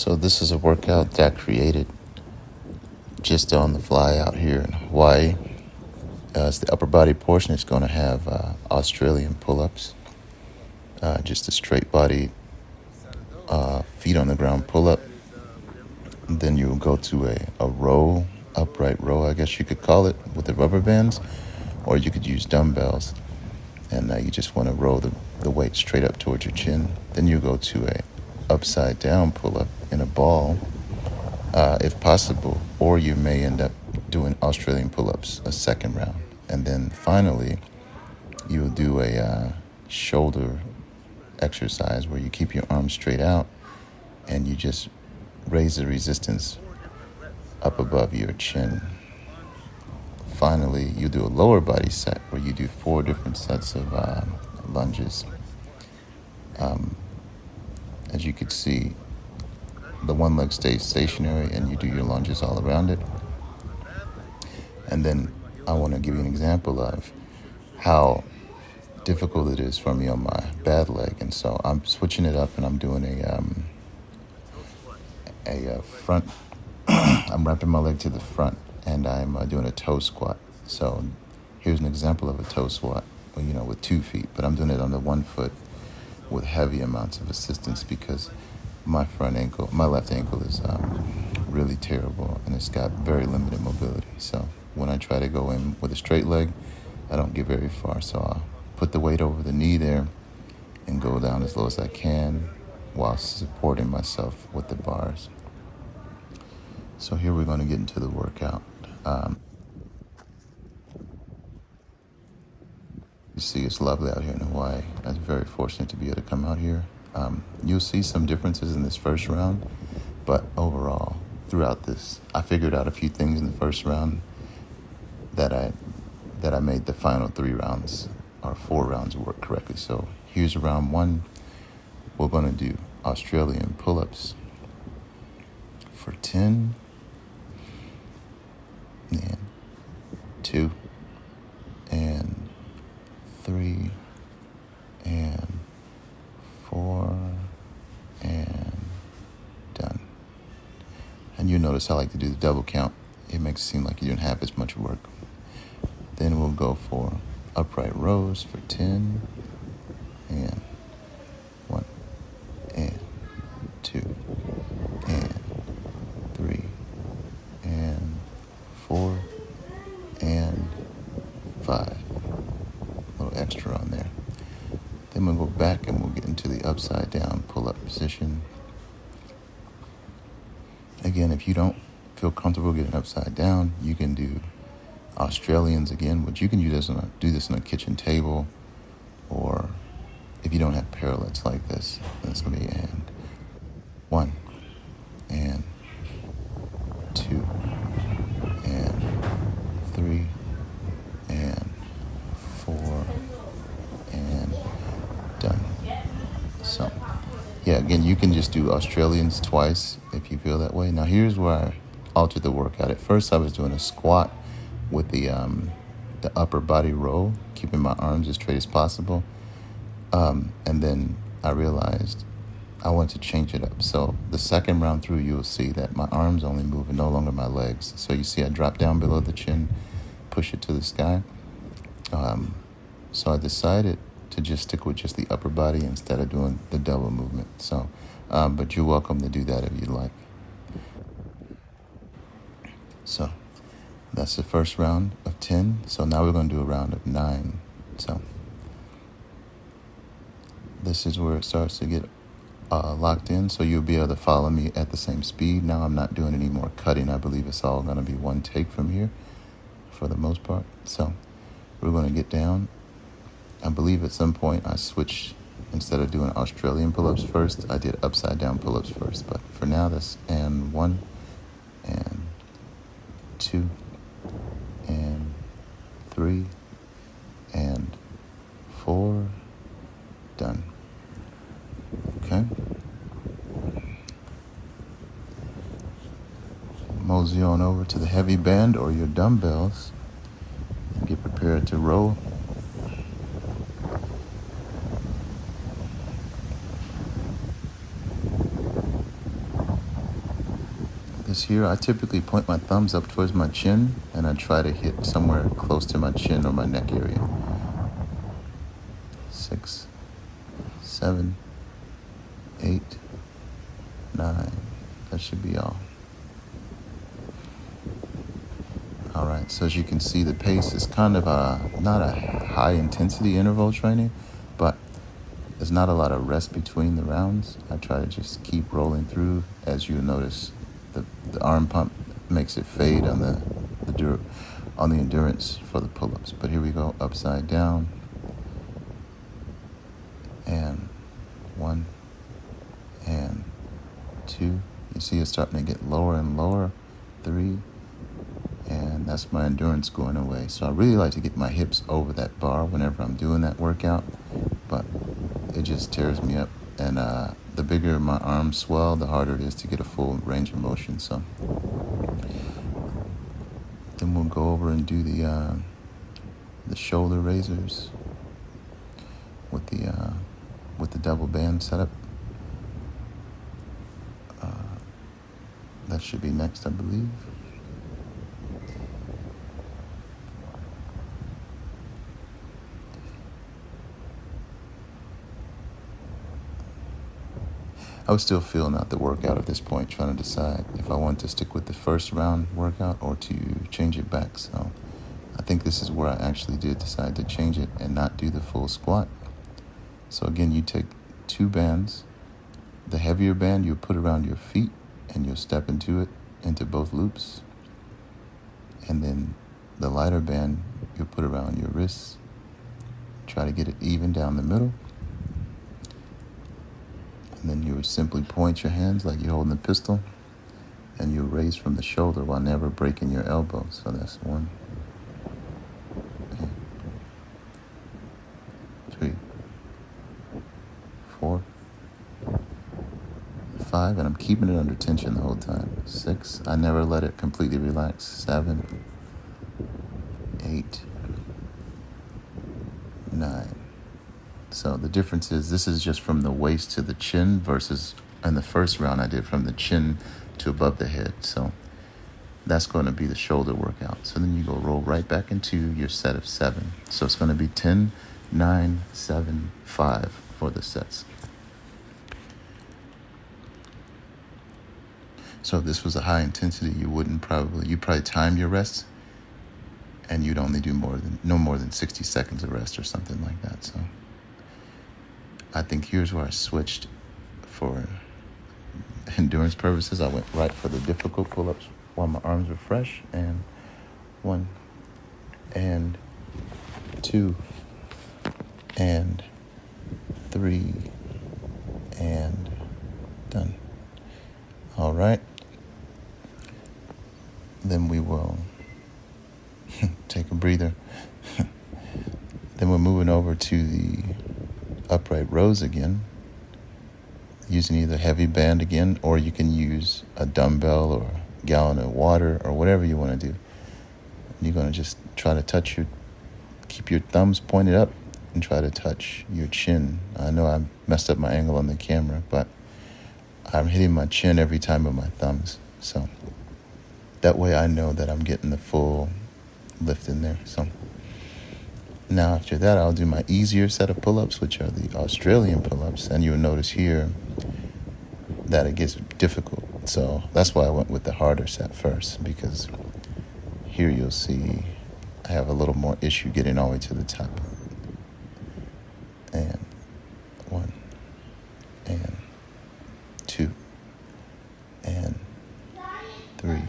So this is a workout that I created just on the fly out here in Hawaii. It's the upper body portion. It's going to have Australian pull-ups, just a straight body, feet on the ground pull-up. Then you'll go to a row, upright row, I guess you could call it, with the rubber bands, or you could use dumbbells. And you just want to roll the weight straight up towards your chin. Then you go to a upside down pull-up in a ball, if possible, or you may end up doing Australian pull-ups a second round. And then finally, you'll do a shoulder exercise where you keep your arms straight out and you just raise the resistance up above your chin. Finally, you do a lower body set where you do 4 different sets of lunges. As you can see, the one leg stays stationary and you do your lunges all around it. And then I want to give you an example of how difficult it is for me on my bad leg. And so I'm switching it up and I'm doing a front, I'm wrapping my leg to the front and I'm doing a toe squat. So here's an example of a toe squat, with 2 feet, but I'm doing it on the 1 foot with heavy amounts of assistance because my left ankle is really terrible and it's got very limited mobility. So when I try to go in with a straight leg, I don't get very far. So I'll put the weight over the knee there and go down as low as I can while supporting myself with the bars. So here we're going to get into the workout. You see, it's lovely out here in Hawaii. I was very fortunate to be able to come out here. You'll see some differences in this first round, but overall, throughout this, I figured out a few things in the first round that I made the final 3 rounds or 4 rounds work correctly. So here's round 1. We're going to do Australian pull-ups for 10 and 2 and 3 and 4 and done. And you notice I like to do the double count. It makes it seem like you didn't have as much work. Then we'll go for upright rows for 10 and 1 and 2 and 3 and 4 and 5. A little extra on there. Then we'll go back and we'll get into the upside down pull-up position. Again, if you don't feel comfortable getting upside down, you can do Australians again, but you can do this on a kitchen table, or if you don't have parallettes like this, then it's going to be and 1 and 2 and 3 and 4 and done. So yeah, again, you can just do Australians twice if you feel that way. Now here's where I altered the workout. At first I was doing a squat with the upper body row, keeping my arms as straight as possible. And then I realized I wanted to change it up. So the second round through, you will see that my arms only move and no longer my legs. So you see I drop down below the chin, push it to the sky. So I decided to just stick with just the upper body instead of doing the double movement. So, but you're welcome to do that if you'd like. So that's the first round of 10. So now we're going to do a round of 9. So this is where it starts to get locked in. So you'll be able to follow me at the same speed. Now I'm not doing any more cutting. I believe it's all going to be one take from here for the most part. So we're going to get down. I believe at some point I switched, instead of doing Australian pull-ups first, I did upside down pull-ups first. But for now, that's and 1 and 2 and 3 and 4, done. Okay. Mosey on over to the heavy band or your dumbbells and get prepared to roll. Because here I typically point my thumbs up towards my chin and I try to hit somewhere close to my chin or my neck area. 6, 7, 8, 9. That should be all. All right, so as you can see, the pace is kind of not a high intensity interval training, but there's not a lot of rest between the rounds. I try to just keep rolling through. As you notice, the arm pump makes it fade on the endurance for the pull-ups. But here we go, upside down, and 1, and 2. You see it's starting to get lower and lower. 3, and that's my endurance going away. So I really like to get my hips over that bar whenever I'm doing that workout, but it just tears me up. And the bigger my arms swell, the harder it is to get a full range of motion. So then we'll go over and do the shoulder raisers with the double band setup. That should be next, I believe. I was still filling out the workout at this point, trying to decide if I want to stick with the first round workout or to change it back. So I think this is where I actually did decide to change it and not do the full squat. So again, you take 2 bands. The heavier band you'll put around your feet and you'll step into both loops. And then the lighter band you'll put around your wrists. Try to get it even down the middle. And then you would simply point your hands like you're holding a pistol, and you raise from the shoulder while never breaking your elbow. So that's 1, 3, 4, 5, and I'm keeping it under tension the whole time. 6, I never let it completely relax. 7, 8, 9. So the difference is this is just from the waist to the chin versus in the first round I did from the chin to above the head. So that's going to be the shoulder workout. So then you go roll right back into your set of 7. So it's going to be 10, 9, 7, 5 for the sets. So if this was a high intensity, you'd probably time your rest, and you'd only do no more than 60 seconds of rest or something like that. So I think here's where I switched for endurance purposes. I went right for the difficult pull-ups while my arms were fresh. And 1, and 2, and 3, and done. All right. Then we will take a breather. Then we're moving over to the upright rows again, using either heavy band again, or you can use a dumbbell or a gallon of water or whatever you want to do. You're going to just try to keep your thumbs pointed up and try to touch your chin. I know I messed up my angle on the camera, but I'm hitting my chin every time with my thumbs. So that way I know that I'm getting the full lift in there. So now after that, I'll do my easier set of pull-ups, which are the Australian pull-ups. And you'll notice here that it gets difficult. So that's why I went with the harder set first, because here you'll see I have a little more issue getting all the way to the top. And 1, and 2, and 3.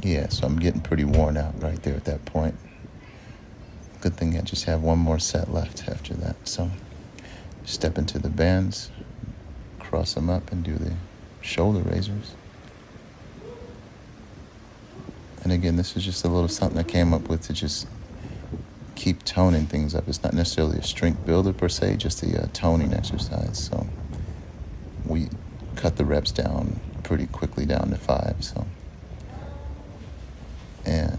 Yeah, so I'm getting pretty worn out right there at that point. Good thing I just have one more set left after that. So step into the bands, cross them up, and do the shoulder raisers. And again, this is just a little something I came up with to just keep toning things up. It's not necessarily a strength builder per se, just a toning exercise. So we cut the reps down pretty quickly down to 5. So, and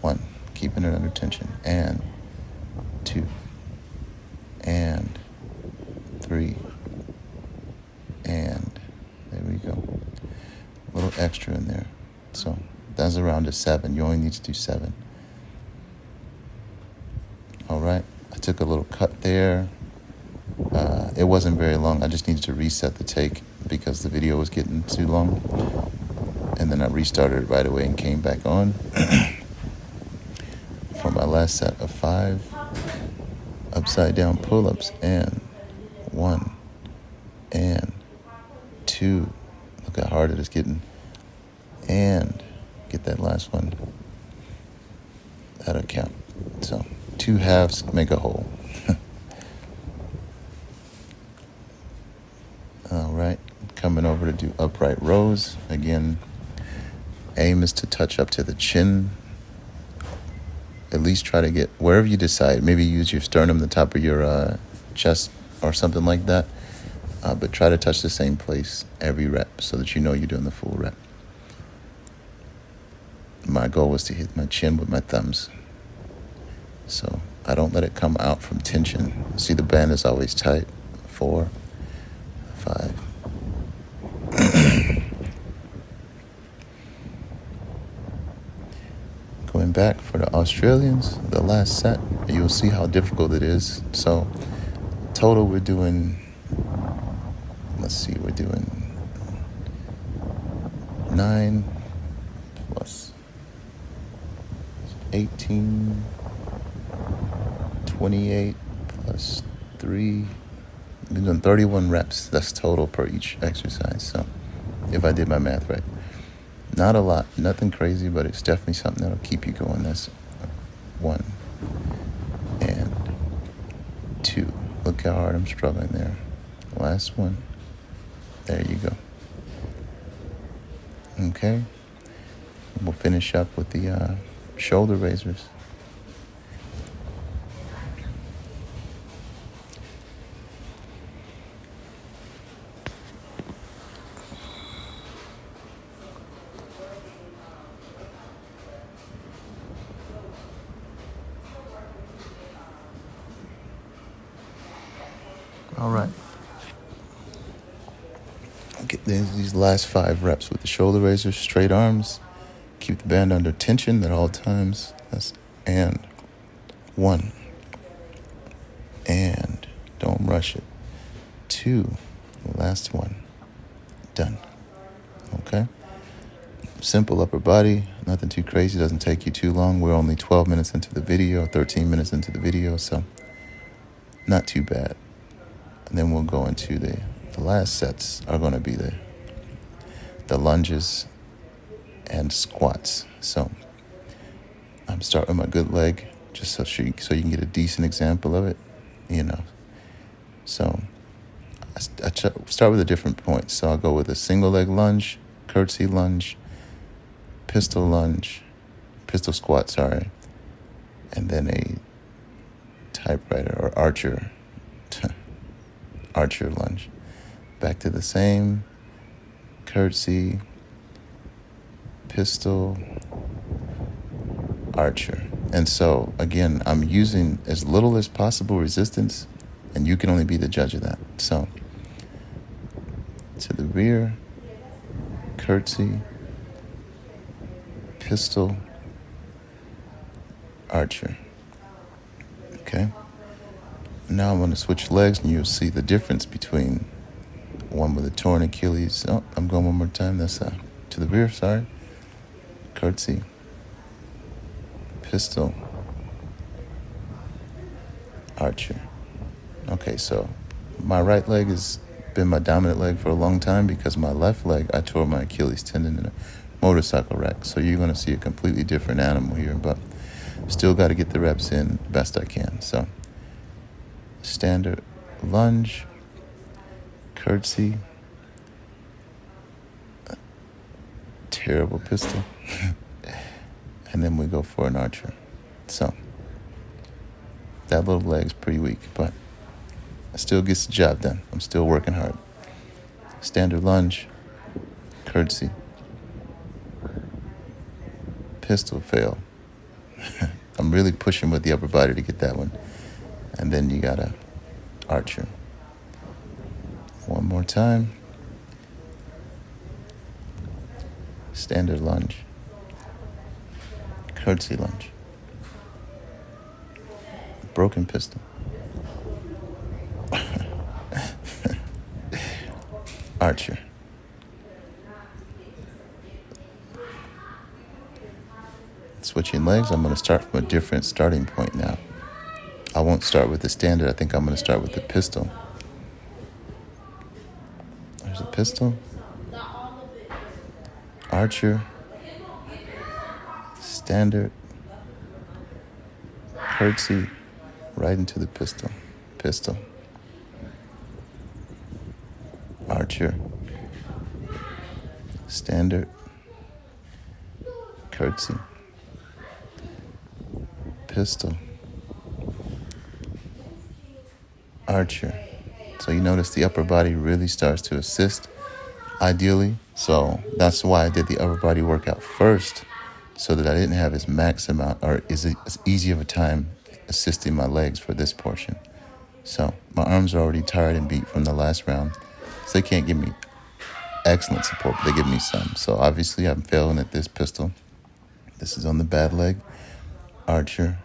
1, keeping it under tension, and 2, and 3, and there extra in there. So that's around a 7. You only need to do 7. All right. I took a little cut there. It wasn't very long. I just needed to reset the take because the video was getting too long. And then I restarted it right away and came back on for my last set of 5 upside down pull-ups. And 1 and 2. Look how hard it is getting. And get that last one. That'll count. So 2 halves make a whole. All right, coming over to do upright rows. Again, aim is to touch up to the chin. At least try to get wherever you decide. Maybe use your sternum, the top of your chest or something like that. But try to touch the same place every rep so that you know you're doing the full rep. My goal was to hit my chin with my thumbs. So I don't let it come out from tension. See, the band is always tight. 4, 5. Going back for the Australians, the last set, you'll see how difficult it is. So total we're doing, we're doing 9 plus 18, 28 plus 3. We're doing 31 reps. That's total per each exercise. So if I did my math right. Not a lot, nothing crazy, but it's definitely something that'll keep you going. That's 1 and 2. Look how hard I'm struggling there. Last one. There you go. Okay. We'll finish up with the shoulder raisers. All right. Get these last 5 reps with the shoulder raisers, straight arms. Keep the band under tension at all times. And 1. And don't rush it. 2. The last one. Done. Okay. Simple upper body. Nothing too crazy. Doesn't take you too long. We're only 12 minutes into the video, 13 minutes into the video, so not too bad. And then we'll go into the last sets are going to be the lunges and squats. So I'm starting with my good leg just so you can get a decent example of it, So I start with a different point. So I'll go with a single leg lunge, curtsy lunge, pistol squat, and then a typewriter or archer lunge. Back to the same, curtsy, pistol, archer. And so, again, I'm using as little as possible resistance, and you can only be the judge of that. So, to the rear, curtsy, pistol, archer. Okay? Now I'm going to switch legs, and you'll see the difference between one with a torn Achilles. Oh, I'm going one more time. That's to the rear, curtsy, pistol, archer. Okay, so my right leg has been my dominant leg for a long time because my left leg, I tore my Achilles tendon in a motorcycle wreck. So you're going to see a completely different animal here, but still got to get the reps in best I can. So standard lunge, curtsy, terrible pistol, and then we go for an archer. So that little leg's pretty weak, but it still gets the job done. I'm still working hard. Standard lunge, curtsy, pistol, fail. I'm really pushing with the upper body to get that one. And then you got a archer. One more time. standard lunge, curtsy lunge, broken pistol, archer, switching legs. I'm going to start from a different starting point now. I won't start with the standard. I think I'm going to start with the pistol. There's a pistol, archer, standard, curtsy, right into the pistol, pistol, archer, standard, curtsy, pistol, archer. So you notice the upper body really starts to assist, ideally. So that's why I did the upper body workout first, so that I didn't have as max amount or as easy of a time assisting my legs for this portion. So my arms are already tired and beat from the last round, so they can't give me excellent support, but they give me some. So obviously I'm failing at this pistol. This is on the bad leg. Archer,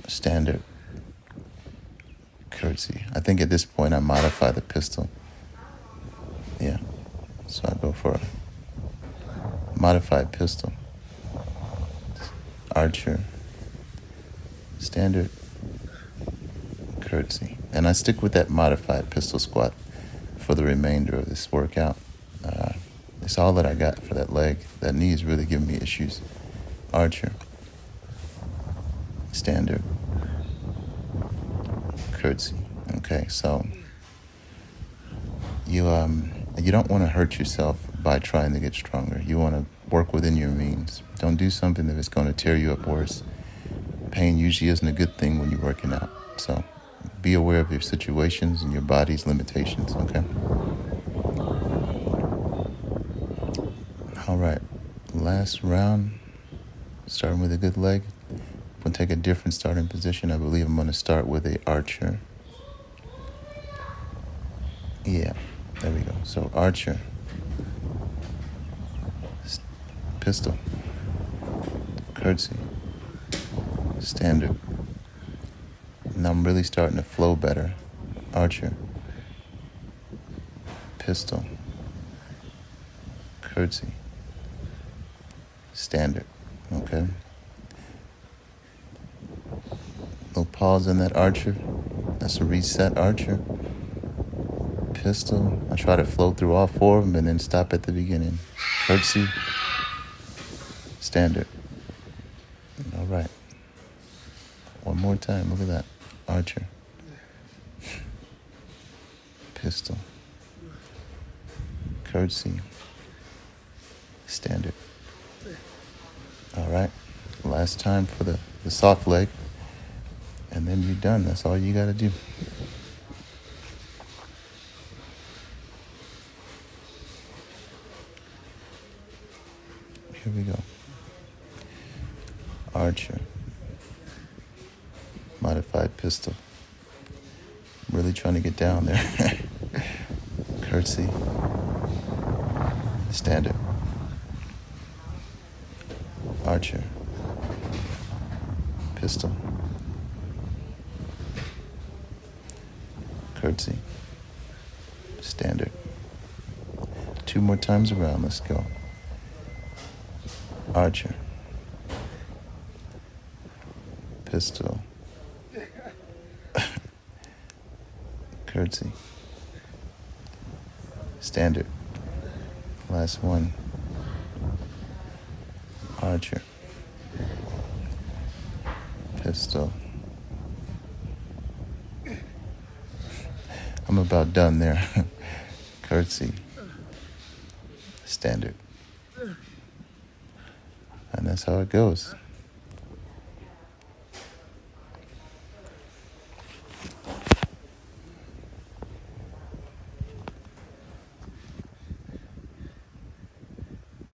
standard, curtsy. I think at this point I modify the pistol. Yeah, so I go for a modified pistol. Archer, standard, curtsy. And I stick with that modified pistol squat for the remainder of this workout. It's all that I got for that leg. That knee is really giving me issues. Archer, standard, curtsy. Okay, so you don't want to hurt yourself by trying to get stronger. You want to work within your means. Don't do something that is going to tear you up worse. Pain usually isn't a good thing when you're working out. So be aware of your situations and your body's limitations, okay? All right, last round, starting with a good leg. I'm going to take a different starting position. I believe I'm going to start with a archer. Yeah, there we go. So archer, pistol, curtsy, standard. Now I'm really starting to flow better. Archer, pistol, curtsy, standard. Okay. Little pause in that archer. That's a reset archer. Pistol. I try to flow through all four of them and then stop at the beginning. Curtsy, standard. All right. One more time. Look at that. Archer, pistol, curtsy, standard. All right. Last time for the soft leg. And then you're done. That's all you got to do. Here we go. Archer, modified pistol. Really trying to get down there. Curtsy, standard. Archer, pistol, curtsy, standard. 2 more times around. Let's go. Archer, pistol, curtsy, standard. Last one. Archer, pistol. I'm about done there. Curtsy, standard. And that's how it goes.